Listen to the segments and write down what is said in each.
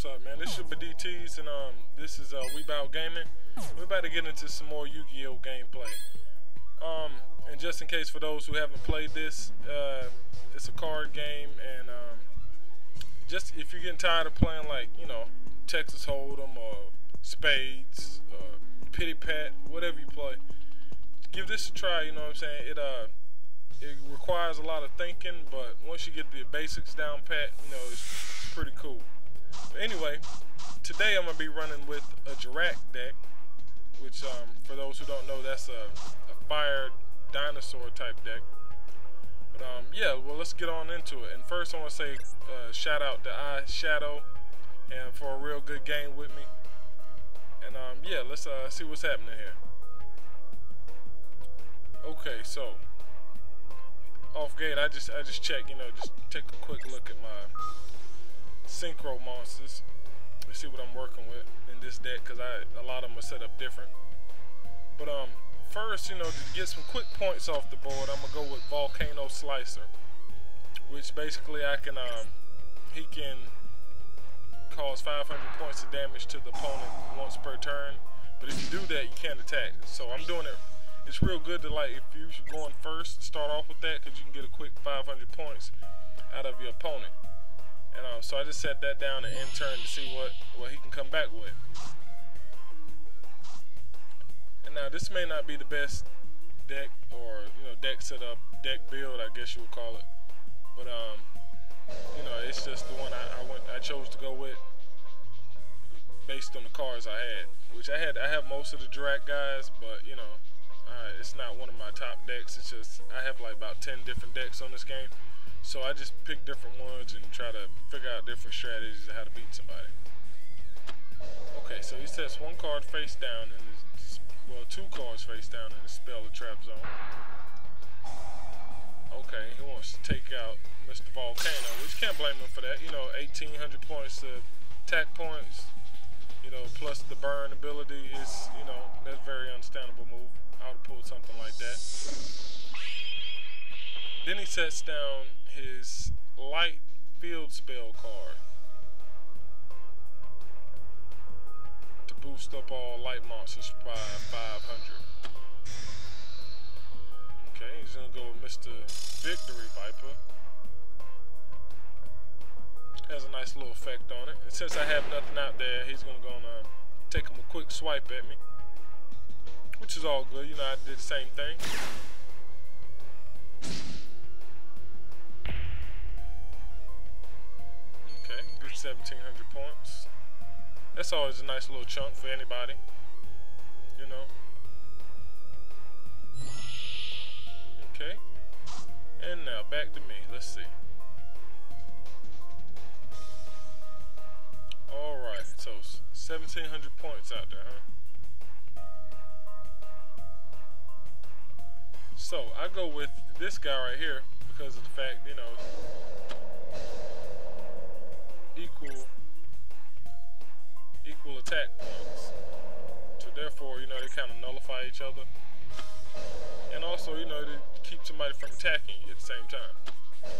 What's up, man? This is your DTs, and this is We Bout Gaming. We're about to get into some more Yu-Gi-Oh gameplay. And just in case for those who haven't played this, it's a card game, and just if you're getting tired of playing, like, you know, Texas Hold'em or Spades or pt1, whatever you play, give this a try. You know what I'm saying? It requires a lot of thinking, but once you get the basics down pat, you know, it's pretty cool. But anyway, today I'm gonna be running with a Jurrac deck, which for those who don't know, that's a fire dinosaur type deck. But yeah, well, let's get on into it. And first I want to say shout out to Shadow and for a real good game with me. And yeah, let's see what's happening here. Okay, so off gate, I just check, you know, just take a quick look at my synchro monsters. Let's see what I'm working with in this deck, because a lot of them are set up different. But first, you know, to get some quick points off the board, I'm gonna go with Volcano Slicer, which basically he can cause 500 points of damage to the opponent once per turn. But if you do that, you can't attack. So I'm doing it. It's real good to, like, if you're going first, start off with that, because you can get a quick 500 points out of your opponent. And so I just set that down and end turn to see what he can come back with. And now this may not be the best deck, or, you know, deck setup, deck build, I guess you would call it. But you know, it's just the one I chose to go with based on the cards I had, which I have most of the Jurrac guys, but you know, it's not one of my top decks. It's just I have like about 10 different decks on this game, so I just pick different ones and try to figure out different strategies of how to beat somebody. Okay, so he sets one card face down in his, well, two cards face down in the spell or trap zone. Okay, he wants to take out Mr. Volcano, which can't blame him for that. You know, 1,800 points of attack points, you know, plus the burn ability is, you know, that's a very understandable move. I would have pulled something like that. Then he sets down his light field spell card to boost up all light monsters by 500. Okay, he's gonna go with Mr. Victory Viper. Has a nice little effect on it. And since I have nothing out there, he's gonna take him a quick swipe at me, which is all good. You know, I did the same thing. Okay, good 1,700 points. That's always a nice little chunk for anybody, you know. Okay, and now back to me. Let's see. Alright, so 1,700 points out there, huh? So I go with this guy right here because of the fact, you know, equal attack points. So therefore, you know, they kind of nullify each other. And also, you know, to keep somebody from attacking you at the same time.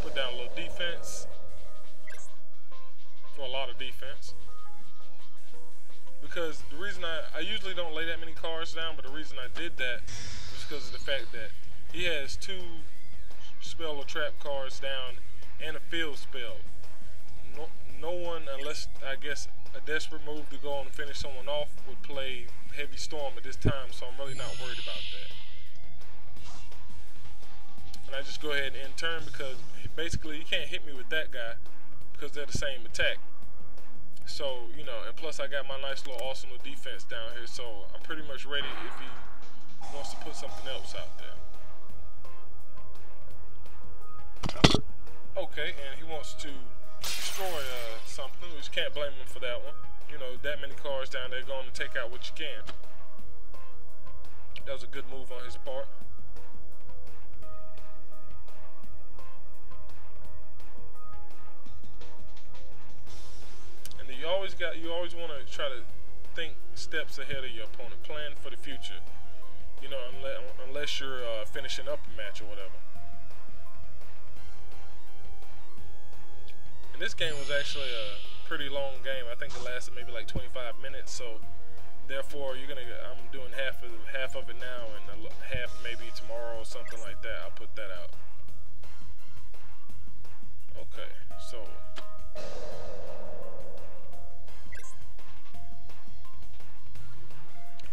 Put down a little defense. For a lot of defense. Because the reason I usually don't lay that many cards down, but the reason I did that was because of the fact that he has 2 spell or trap cards down and a field spell. No one, unless I guess a desperate move to go on and finish someone off, would play Heavy Storm at this time, so I'm really not worried about that. And I just go ahead and end turn because basically you can't hit me with that guy because they're the same attack. So, you know, and plus I got my nice little arsenal defense down here, so I'm pretty much ready if he wants to put something else out there. Okay, and he wants to destroy something, which can't blame him for that one. You know, that many cards down there, going to take out what you can. That was a good move on his part. You always want to try to think steps ahead of your opponent, plan for the future. You know, unless you're finishing up a match or whatever. And this game was actually pretty long game. I think it lasted maybe like 25 minutes. So therefore, I'm doing half of it now, and half maybe tomorrow or something like that. I'll put that out. Okay, so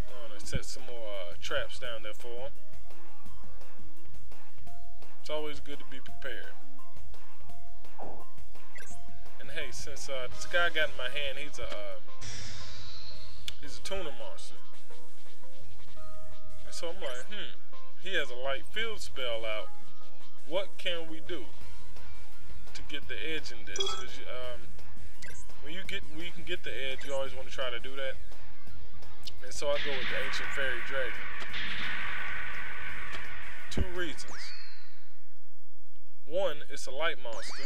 I'm gonna set some more traps down there for him. It's always good to be prepared. And hey, since this guy I got in my hand, he's a tuner monster. And so I'm like, he has a light field spell out. What can we do to get the edge in this? Because when you can get the edge, you always want to try to do that. And so I go with the Ancient Fairy Dragon. 2 reasons. One, it's a light monster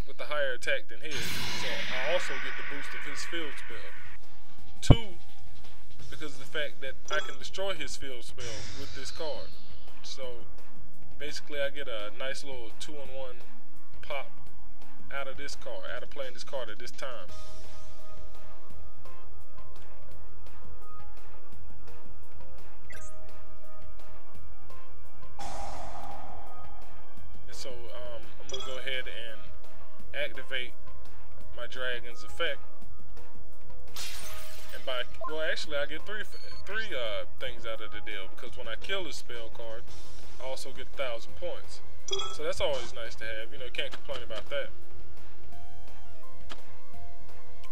with a higher attack than his, so I also get the boost of his field spell. 2, because of the fact that I can destroy his field spell with this card. So basically I get a nice little 2-in-1 pop out of this card, out of playing this card at this time. And so I'm gonna go ahead and activate my dragon's effect. And actually I get three things out of the deal, because when I kill this spell card, I also get 1,000 points. So that's always nice to have. You can't complain about that.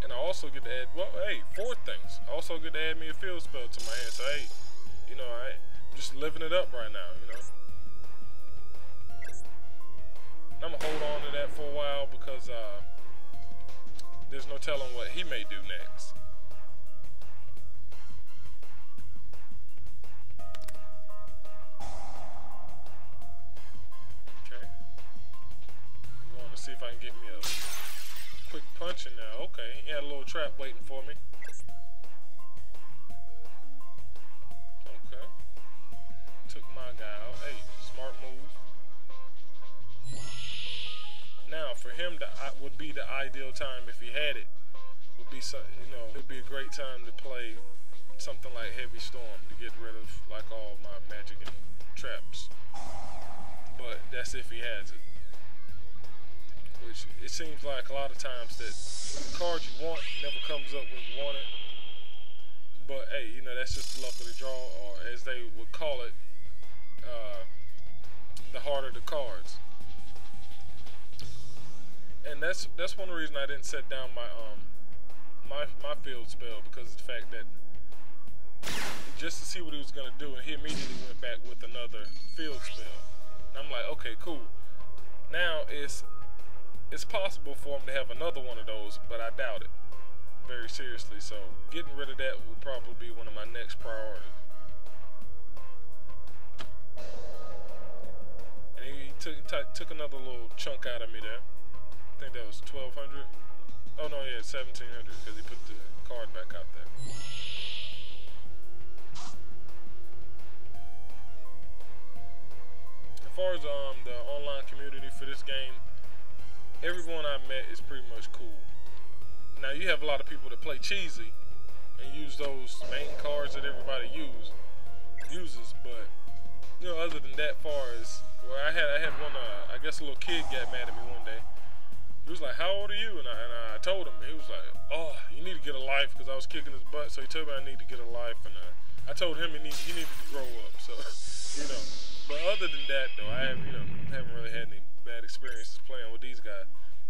And I also get to add, 4 things. I also get to add me a field spell to my hand. So hey, I'm just living it up right now, I'm gonna hold on to that for a while, because there's no telling what he may do next. Okay. Going to see if I can get me a quick punch in there. Okay, he had a little trap waiting for me. Okay. Took my guy out. Hey, smart move. Now, for him, would be the ideal time if he had it. Would be it'd be a great time to play something like Heavy Storm to get rid of like all my magic and traps. But that's if he has it. Which it seems like a lot of times that the card you want never comes up when you want it. But hey, that's just the luck of the draw, or as they would call it, the harder the cards. And that's one reason I didn't set down my my field spell, because of the fact that just to see what he was gonna do, and he immediately went back with another field spell. And I'm like, okay, cool. Now it's possible for him to have another one of those, but I doubt it very seriously. So getting rid of that would probably be one of my next priorities. And he took another little chunk out of me there. I think that was 1,200. Oh no, yeah, 1,700, because he put the card back out there. As far as the online community for this game, everyone I met is pretty much cool. Now you have a lot of people that play cheesy and use those main cards that everybody uses, but other than that, I had one, I guess a little kid got mad at me one day. He was like, "How old are you?" And I told him. He was like, "Oh, you need to get a life," because I was kicking his butt. So he told me I need to get a life, and I told him he needed to grow up. So But other than that, though, I haven't really had any bad experiences playing with these guys.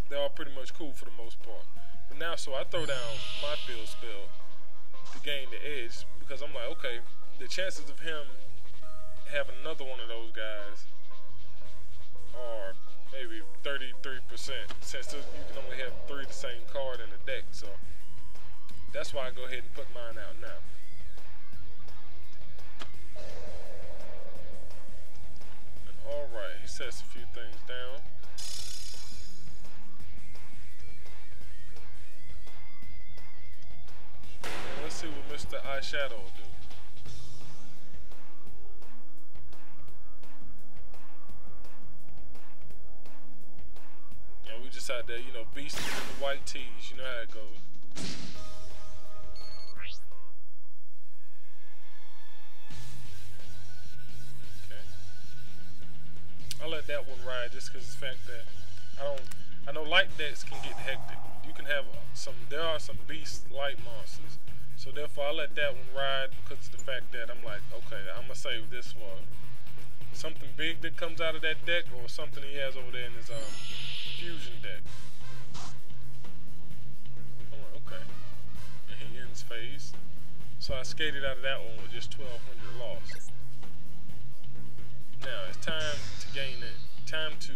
They're all pretty much cool for the most part. But now, so I throw down my field spell to gain the edge, because I'm like, okay, the chances of him having another one of those guys are maybe 33%, since you can only have 3 the same card in the deck. So that's why I go ahead and put mine out now. And alright, he sets a few things down. And let's see what Mr. Eyeshadow will do. Stardust out there, you know, beasting in the white tees. You know how it goes. Okay. I'll let that one ride just because of the fact that I know light decks can get hectic. You can have there are some beast light monsters. So therefore I let that one ride because of the fact that I'm like, okay, I'm gonna save this for something big that comes out of that deck or something he has over there in his fusion deck. I'm like, okay. And he ends phase. So I skated out of that one with just 1200 loss. Now it's time to gain it. Time to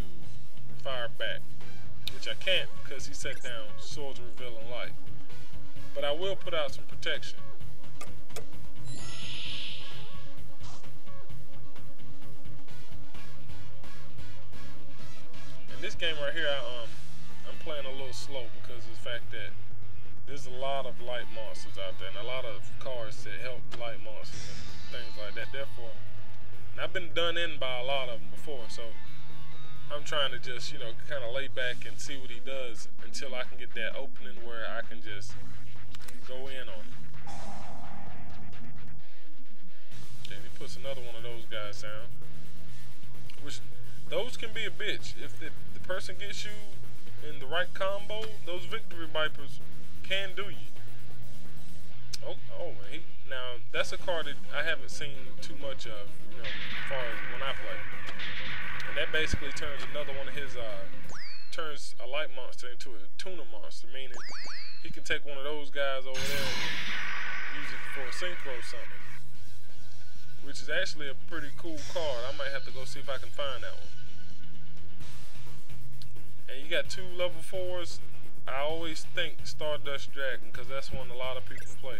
fire back. Which I can't because he set down Swords Revealing Light. But I will put out some protection. In this game right here, I'm playing a little slow because of the fact that there's a lot of light monsters out there and a lot of cards that help light monsters and things like that. Therefore, and I've been done in by a lot of them before, so I'm trying to just, you know, kind of lay back and see what he does until I can get that opening where I can just go in on it. Okay, he puts another one of those guys down. Which, those can be a bitch. If the person gets you in the right combo, those Victory Vipers can do you. Now, that's a card that I haven't seen too much of, you know, as far as when I play. And that basically turns another one of his, turns a light monster into a tuna monster, meaning he can take one of those guys over there and use it for a synchro summon. Which is actually a pretty cool card. I might have to go see if I can find that one. And you got 2 level 4s. I always think Stardust Dragon, because that's one a lot of people play.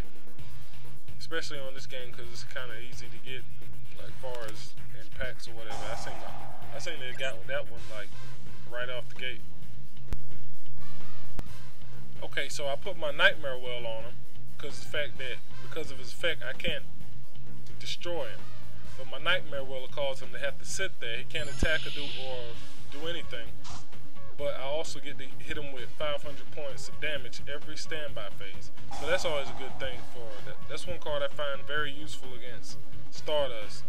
Especially on this game, because it's kind of easy to get, like far as in packs or whatever. I seen they got that one like right off the gate. Okay, so I put my Nightmare Well on him because of his effect I can't destroy him. But my Nightmare Well will cause him to have to sit there. He can't attack or do anything. But I also get to hit him with 500 points of damage every standby phase. So that's always a good thing for that. That's one card I find very useful against Stardust.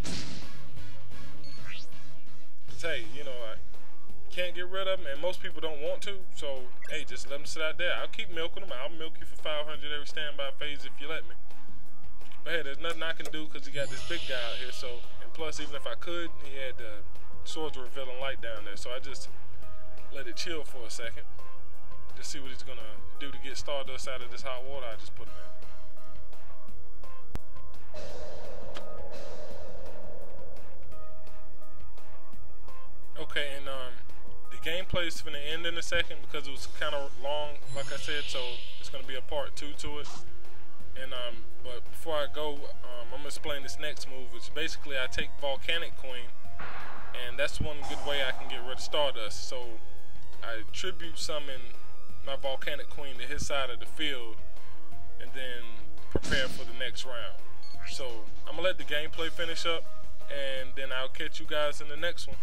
Cause hey, you know, I can't get rid of him, and most people don't want to. So hey, just let him sit out there. I'll keep milking him. I'll milk you for 500 every standby phase if you let me. But hey, there's nothing I can do because he got this big guy out here. So, and plus, even if I could, he had the Swords Revealing Light down there. So I just let it chill for a second. Just see what he's gonna do to get Stardust out of this hot water I just put him in. Okay, and the gameplay is gonna end in a second because it was kind of long, like I said. So it's gonna be a part 2 to it. And but before I go, I'm gonna explain this next move, which basically I take Volcanic Queen, and that's one good way I can get rid of Stardust. So I tribute summon my Volcanic Queen to his side of the field, and then prepare for the next round. So I'm gonna let the gameplay finish up, and then I'll catch you guys in the next one.